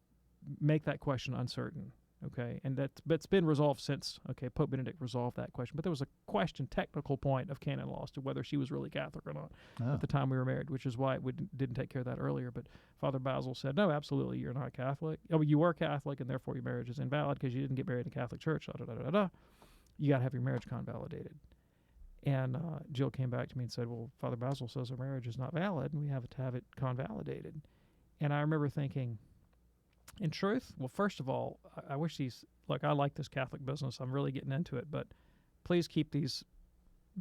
make that question uncertain, okay? And that's been resolved since, okay, Pope Benedict resolved that question. But there was a technical point of canon law as to whether she was really Catholic or not at the time we were married, which is why it didn't take care of that earlier. But Father Basil said, no, absolutely, you're not Catholic. Oh, you were Catholic, and therefore your marriage is invalid because you didn't get married in a Catholic church, You got to have your marriage convalidated. And Jill came back to me and said, well, Father Basil says our marriage is not valid, and we have to have it convalidated. And I remember thinking, in truth, well, first of all, I wish I like this Catholic business. I'm really getting into it, but please keep these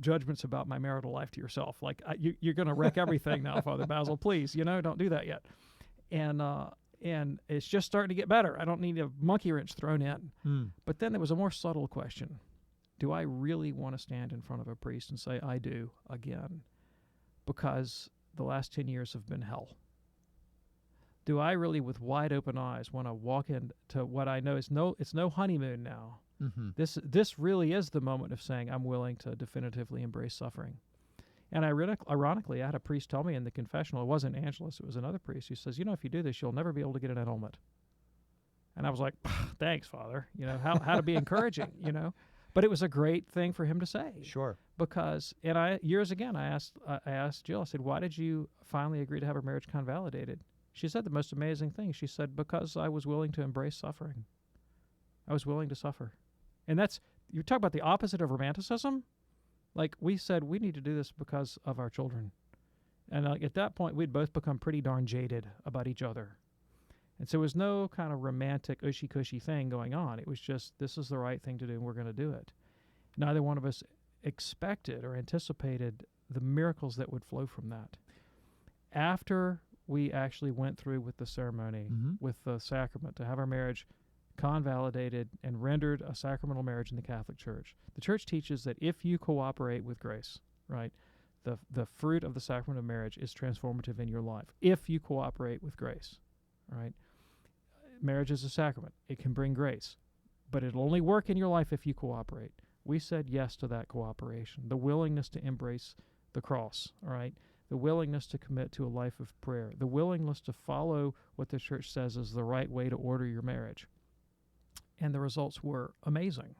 judgments about my marital life to yourself. Like, you're going to wreck everything now, Father Basil. Please, you know, don't do that yet. And it's just starting to get better. I don't need a monkey wrench thrown in. But then there was a more subtle question. Do I really want to stand in front of a priest and say, I do, again? Because the last 10 years have been hell. Do I really, with wide open eyes, want to walk into what I know is it's no honeymoon now. This really is the moment of saying, I'm willing to definitively embrace suffering. And ironically, I had a priest tell me in the confessional, it wasn't Angelus, it was another priest, who says, you know, if you do this, you'll never be able to get an annulment. And I was like, thanks, Father. You know, how to be encouraging, you know. But it was a great thing for him to say. Sure. Because, and I asked Jill, I said, why did you finally agree to have her marriage convalidated? She said the most amazing thing. She said, because I was willing to embrace suffering. I was willing to suffer. And you talk about the opposite of romanticism. Like, we said, we need to do this because of our children. And at that point, we'd both become pretty darn jaded about each other. And so there was no kind of romantic, ushy-cushy thing going on. It was just, this is the right thing to do, and we're going to do it. Neither one of us expected or anticipated the miracles that would flow from that. After we actually went through with the ceremony, with the sacrament, to have our marriage convalidated and rendered a sacramental marriage in the Catholic Church, the Church teaches that if you cooperate with grace, right, the fruit of the sacrament of marriage is transformative in your life. If you cooperate with grace, right? Marriage is a sacrament. It can bring grace, but it'll only work in your life if you cooperate. we said yes to that cooperation, the willingness to embrace the cross, all right? The willingness to commit to a life of prayer, the willingness to follow what the church says is the right way to order your marriage. And the results were amazing.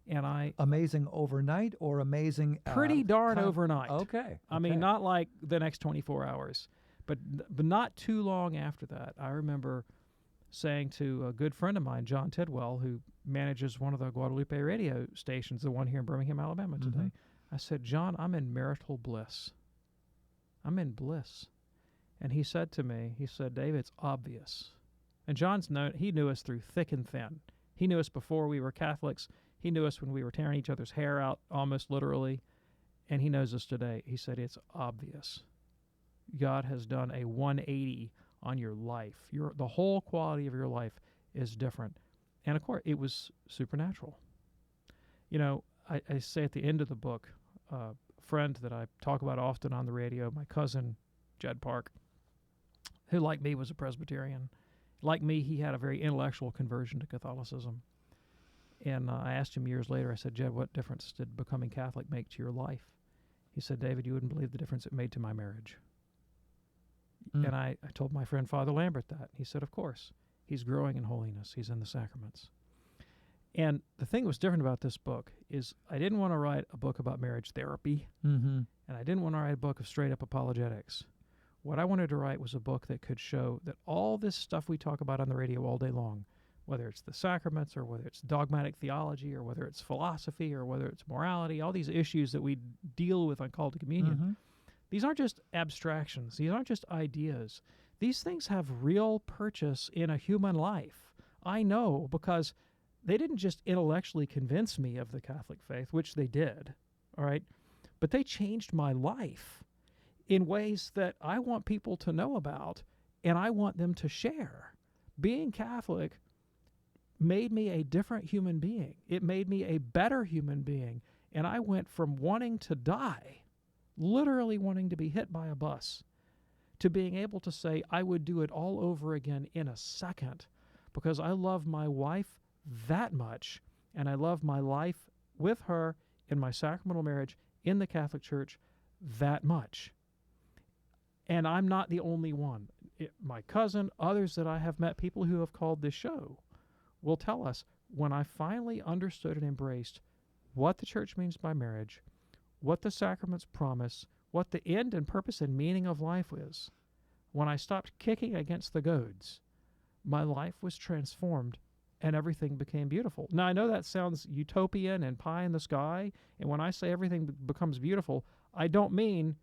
And amazing overnight or amazing pretty darn overnight. Okay. I mean, not like the next 24 hours, but not too long after that. I remember saying to a good friend of mine, John Tidwell, who manages one of the Guadalupe radio stations, the one here in Birmingham, Alabama today. I said, John, I'm in marital bliss. I'm in bliss. And he said to me, he said, Dave, it's obvious. And he knew us through thick and thin. He knew us before we were Catholics. He knew us when we were tearing each other's hair out, almost literally. And he knows us today. He said, it's obvious. God has done a 180 on your life. The whole quality of your life is different. And of course, it was supernatural. You know, I say at the end of the book, a friend that I talk about often on the radio, my cousin, Jed Park, who like me was a Presbyterian. Like me, he had a very intellectual conversion to Catholicism. And I asked him years later, I said, Jed, what difference did becoming Catholic make to your life? He said, David, you wouldn't believe the difference it made to my marriage. And I told my friend Father Lambert that. He said, of course. He's growing in holiness. He's in the sacraments. And the thing that was different about this book is I didn't want to write a book about marriage therapy, and I didn't want to write a book of straight-up apologetics. What I wanted to write was a book that could show that all this stuff we talk about on the radio all day long, whether it's the sacraments or whether it's dogmatic theology or whether it's philosophy or whether it's morality, all these issues that we deal with on Call to Communion, these aren't just abstractions. These aren't just ideas. These things have real purchase in a human life. I know because they didn't just intellectually convince me of the Catholic faith, which they did, all right, but they changed my life in ways that I want people to know about and I want them to share. Being Catholic made me a different human being. It made me a better human being. And I went from wanting to die, literally wanting to be hit by a bus, to being able to say I would do it all over again in a second because I love my wife that much and I love my life with her in my sacramental marriage in the Catholic Church that much. And I'm not the only one. My cousin, others that I have met, people who have called this show, will tell us when I finally understood and embraced what the church means by marriage, what the sacraments promise, what the end and purpose and meaning of life is, when I stopped kicking against the goads, my life was transformed and everything became beautiful. Now, I know that sounds utopian and pie in the sky, and when I say everything becomes beautiful, I don't mean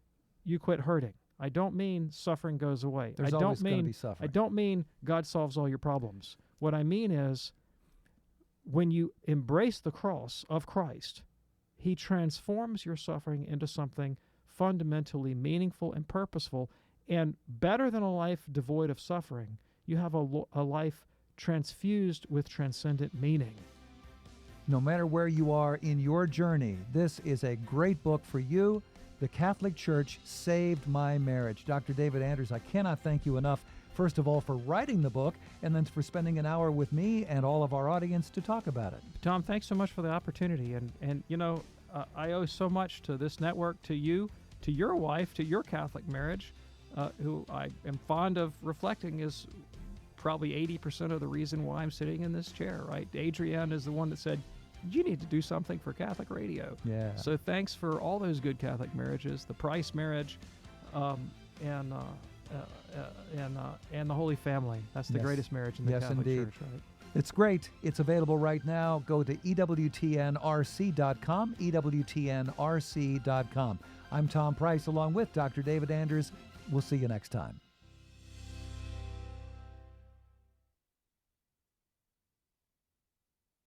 you quit hurting. I don't mean suffering goes away. There's always going to be suffering. I don't mean God solves all your problems. What I mean is when you embrace the cross of Christ, He transforms your suffering into something fundamentally meaningful and purposeful. And better than a life devoid of suffering, you have a life transfused with transcendent meaning. No matter where you are in your journey, this is a great book for you. The Catholic Church Saved My Marriage. Dr. David Anders, I cannot thank you enough, first of all, for writing the book, and then for spending an hour with me and all of our audience to talk about it. Tom, thanks so much for the opportunity. And you know, I owe so much to this network, to you, to your wife, to your Catholic marriage, who I am fond of reflecting is probably 80% of the reason why I'm sitting in this chair, right? Adrienne is the one that said, you need to do something for Catholic radio. Yeah. So thanks for all those good Catholic marriages, the Price marriage, and the Holy Family. That's the greatest marriage in the Catholic Church, right? It's great. It's available right now. Go to EWTNRC.com, EWTNRC.com. I'm Tom Price along with Dr. David Anders. We'll see you next time.